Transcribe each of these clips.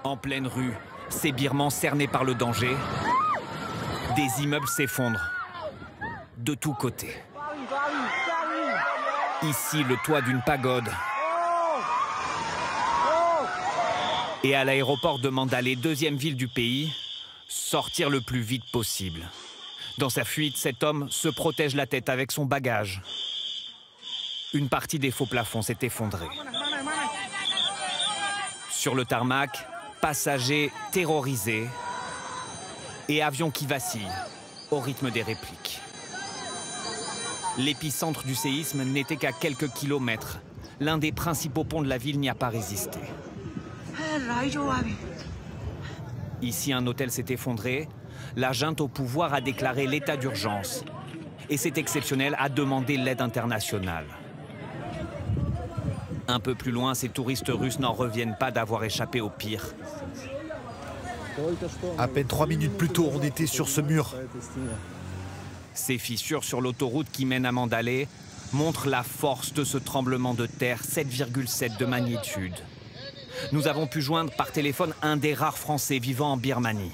En pleine rue, ces Birmans cernés par le danger, des immeubles s'effondrent de tous côtés. Ici, le toit d'une pagode. Et à l'aéroport de Mandalay, deuxième ville du pays, sortir le plus vite possible. Dans sa fuite, cet homme se protège la tête avec son bagage. Une partie des faux plafonds s'est effondrée. Sur le tarmac, passagers terrorisés et avions qui vacillent au rythme des répliques. L'épicentre du séisme n'était qu'à quelques kilomètres. L'un des principaux ponts de la ville n'y a pas résisté. Ici, un hôtel s'est effondré. La junte au pouvoir a déclaré l'état d'urgence. Et c'est exceptionnel, a demandé l'aide internationale. Un peu plus loin, ces touristes russes n'en reviennent pas d'avoir échappé au pire. À peine 3 minutes plus tôt, on était sur ce mur. Ces fissures sur l'autoroute qui mène à Mandalay montrent la force de ce tremblement de terre, 7,7 de magnitude. Nous avons pu joindre par téléphone un des rares Français vivant en Birmanie.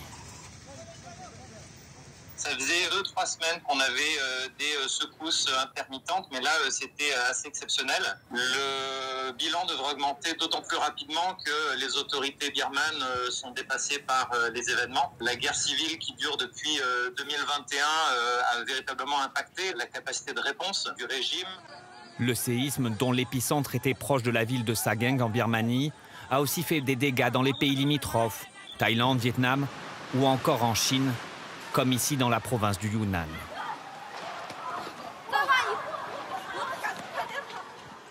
Ça faisait 2-3 semaines qu'on avait des secousses intermittentes, mais là c'était assez exceptionnel. Le bilan devrait augmenter d'autant plus rapidement que les autorités birmanes sont dépassées par les événements. La guerre civile qui dure depuis 2021 a véritablement impacté la capacité de réponse du régime. Le séisme, dont l'épicentre était proche de la ville de Sagaing en Birmanie, a aussi fait des dégâts dans les pays limitrophes, Thaïlande, Vietnam ou encore en Chine, comme ici dans la province du Yunnan.